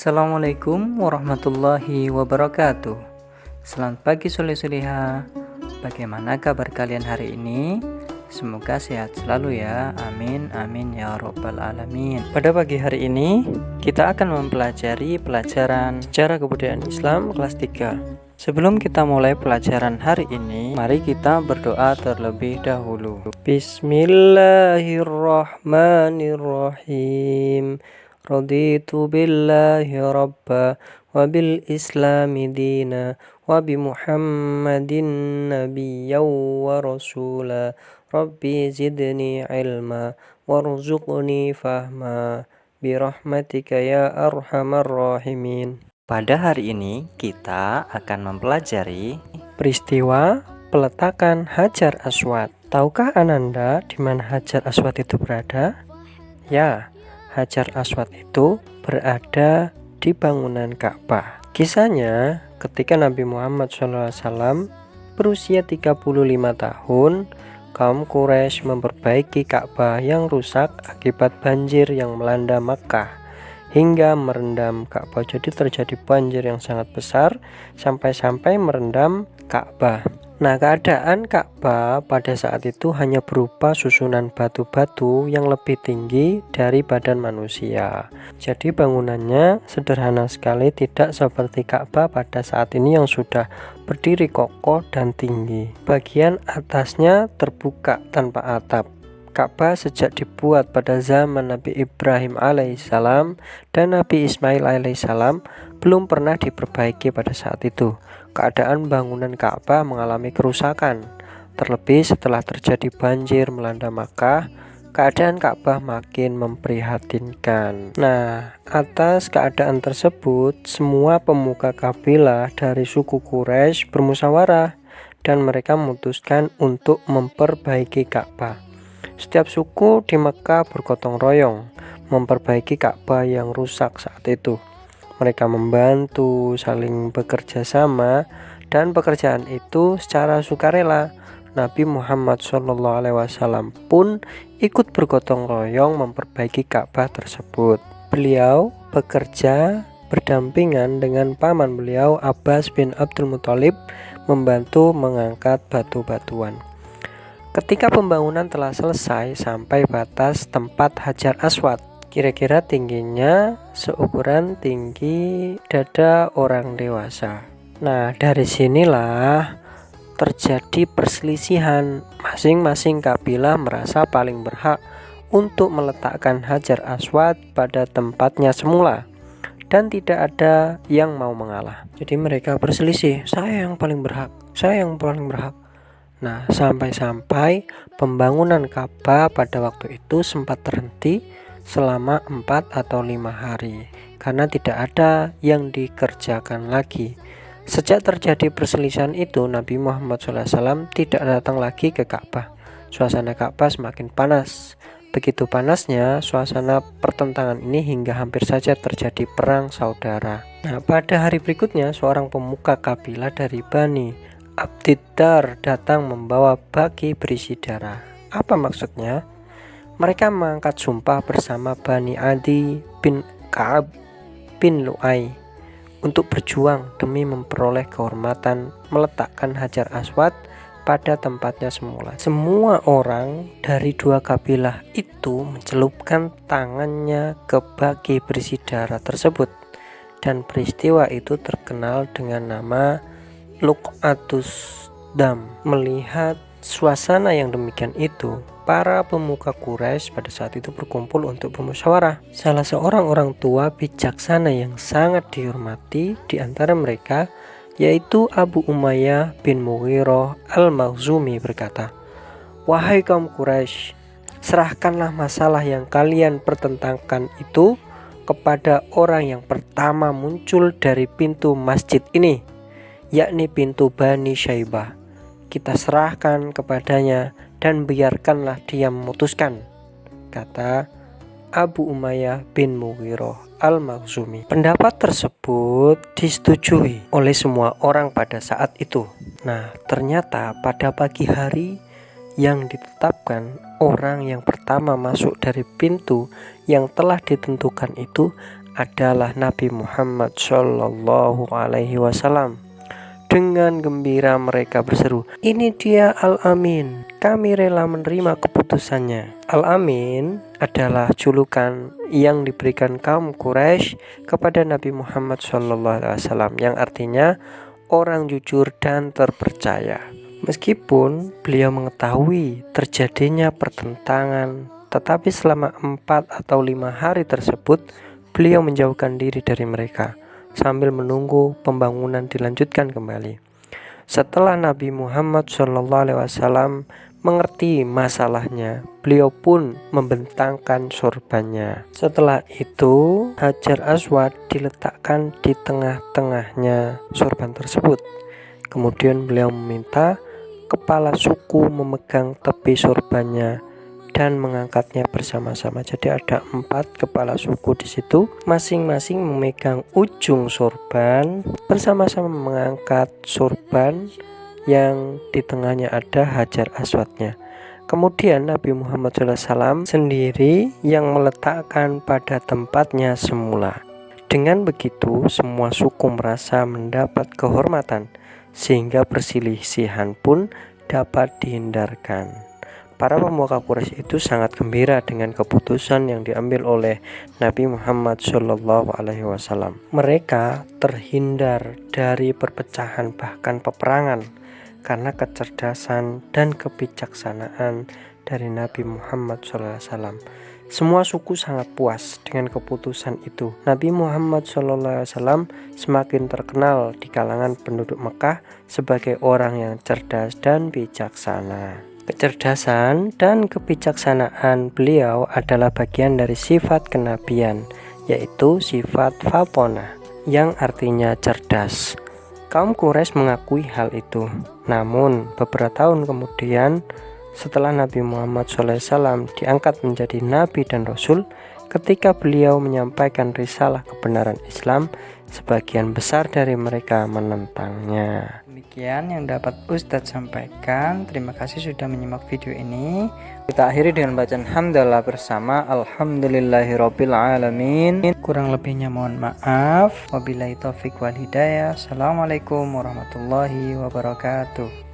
Assalamualaikum warahmatullahi wabarakatuh. Selamat pagi soleh-soleha. Bagaimana kabar kalian hari ini? Semoga sehat selalu ya. Amin amin ya robbal alamin. Pada pagi hari ini kita akan mempelajari pelajaran sejarah kebudayaan Islam kelas 3. Sebelum kita mulai pelajaran hari ini, mari kita berdoa terlebih dahulu. Bismillahirrahmanirrahim. Raditu billahi rabba wa bil islami dina wa bi muhammadin nabiyyan wa rasula. Rabbi zidni ilma warzuqni fahma birahmatika ya arhamar rahimin. Pada hari ini kita akan mempelajari peristiwa peletakan Hajar Aswad. Tahukah Ananda di mana Hajar Aswad itu berada? Ya, Hajar Aswad itu berada di bangunan Ka'bah. Kisahnya ketika Nabi Muhammad SAW berusia 35 tahun, kaum Quraisy memperbaiki Ka'bah yang rusak akibat banjir yang melanda Makkah hingga merendam Ka'bah. Jadi terjadi banjir yang sangat besar sampai-sampai merendam Ka'bah. Nah, keadaan Ka'bah pada saat itu hanya berupa susunan batu-batu yang lebih tinggi dari badan manusia. Jadi bangunannya sederhana sekali, tidak seperti Ka'bah pada saat ini yang sudah berdiri kokoh dan tinggi. Bagian atasnya terbuka tanpa atap. Ka'bah sejak dibuat pada zaman Nabi Ibrahim alaihissalam dan Nabi Ismail alaihissalam belum pernah diperbaiki pada saat itu. Keadaan bangunan Ka'bah mengalami kerusakan. Terlebih setelah terjadi banjir melanda Makkah, keadaan Ka'bah makin memprihatinkan. Nah, atas keadaan tersebut, semua pemuka kabilah dari suku Quraisy bermusyawarah dan mereka memutuskan untuk memperbaiki Ka'bah. Setiap suku di Mekah bergotong royong memperbaiki Ka'bah yang rusak saat itu. Mereka membantu, saling bekerja sama, dan pekerjaan itu secara sukarela. Nabi Muhammad SAW pun ikut bergotong royong memperbaiki Ka'bah tersebut. Beliau bekerja berdampingan dengan paman beliau Abbas bin Abdul Muthalib membantu mengangkat batu-batuan. Ketika pembangunan telah selesai sampai batas tempat Hajar Aswad, kira-kira tingginya seukuran tinggi dada orang dewasa. Nah, dari sinilah terjadi perselisihan. Masing-masing kabilah merasa paling berhak untuk meletakkan Hajar Aswad pada tempatnya semula, dan tidak ada yang mau mengalah. Jadi mereka berselisih, saya yang paling berhak, saya yang paling berhak. Nah, sampai-sampai pembangunan Ka'bah pada waktu itu sempat terhenti selama 4 atau 5 hari karena tidak ada yang dikerjakan lagi. Sejak terjadi perselisihan itu, Nabi Muhammad SAW tidak datang lagi ke Ka'bah. Suasana Ka'bah semakin panas. Begitu panasnya suasana pertentangan ini hingga hampir saja terjadi perang saudara. Nah, pada hari berikutnya seorang pemuka kabilah dari Bani Abdiddar datang membawa baki berisi darah. Apa maksudnya? Mereka mengangkat sumpah bersama Bani Adi bin Ka'ab bin Lu'ay untuk berjuang demi memperoleh kehormatan meletakkan Hajar Aswad pada tempatnya semula. Semua orang dari dua kabilah itu mencelupkan tangannya ke baki berisi darah tersebut, dan peristiwa itu terkenal dengan nama Luqatus Dam. Melihat suasana yang demikian itu, para pemuka Quraisy pada saat itu berkumpul untuk bermusyawarah. Salah seorang orang tua bijaksana yang sangat dihormati di antara mereka, yaitu Abu Umayyah bin Mughirah al-Makhzumi berkata, "Wahai kaum Quraisy, serahkanlah masalah yang kalian pertentangkan itu kepada orang yang pertama muncul dari pintu masjid ini, yakni pintu Bani Syaibah. Kita serahkan kepadanya dan biarkanlah dia memutuskan," kata Abu Umayyah bin Mughirah al-Makhzumi. Pendapat tersebut disetujui oleh semua orang pada saat itu. Nah, ternyata pada pagi hari yang ditetapkan, orang yang pertama masuk dari pintu yang telah ditentukan itu adalah Nabi Muhammad Shallallahu Alaihi Wasallam. Dengan gembira mereka berseru, "Ini dia Al-Amin, kami rela menerima keputusannya." Al-Amin adalah julukan yang diberikan kaum Quraisy kepada Nabi Muhammad SAW, yang artinya orang jujur dan terpercaya. Meskipun beliau mengetahui terjadinya pertentangan, tetapi selama 4 atau 5 hari tersebut beliau menjauhkan diri dari mereka sambil menunggu pembangunan dilanjutkan kembali. Setelah Nabi Muhammad SAW mengerti masalahnya, beliau pun membentangkan sorbannya. Setelah itu, Hajar Aswad diletakkan di tengah-tengahnya sorban tersebut. Kemudian beliau meminta kepala suku memegang tepi sorbannya dan mengangkatnya bersama-sama. Jadi ada 4 kepala suku di situ, masing-masing memegang ujung sorban, bersama-sama mengangkat sorban yang di tengahnya ada Hajar Aswadnya. Kemudian Nabi Muhammad SAW sendiri yang meletakkan pada tempatnya semula. Dengan begitu semua suku merasa mendapat kehormatan, sehingga perselisihan pun dapat dihindarkan. Para pemuka Quraisy itu sangat gembira dengan keputusan yang diambil oleh Nabi Muhammad SAW. Mereka terhindar dari perpecahan bahkan peperangan karena kecerdasan dan kebijaksanaan dari Nabi Muhammad SAW. Semua suku sangat puas dengan keputusan itu. Nabi Muhammad SAW semakin terkenal di kalangan penduduk Mekah sebagai orang yang cerdas dan bijaksana. Kecerdasan dan kebijaksanaan beliau adalah bagian dari sifat kenabian, yaitu sifat fatonah, yang artinya cerdas. Kaum Quraisy mengakui hal itu. Namun beberapa tahun kemudian, setelah Nabi Muhammad SAW diangkat menjadi Nabi dan Rasul, ketika beliau menyampaikan risalah kebenaran Islam, sebagian besar dari mereka menentangnya. Demikian yang dapat Ustadz sampaikan. Terima kasih sudah menyimak video ini. Kita akhiri dengan bacaan hamdalah bersama. Alhamdulillahirabbil alamin. Kurang lebihnya mohon maaf. Wabillahi taufik wal hidayah. Assalamualaikum warahmatullahi wabarakatuh.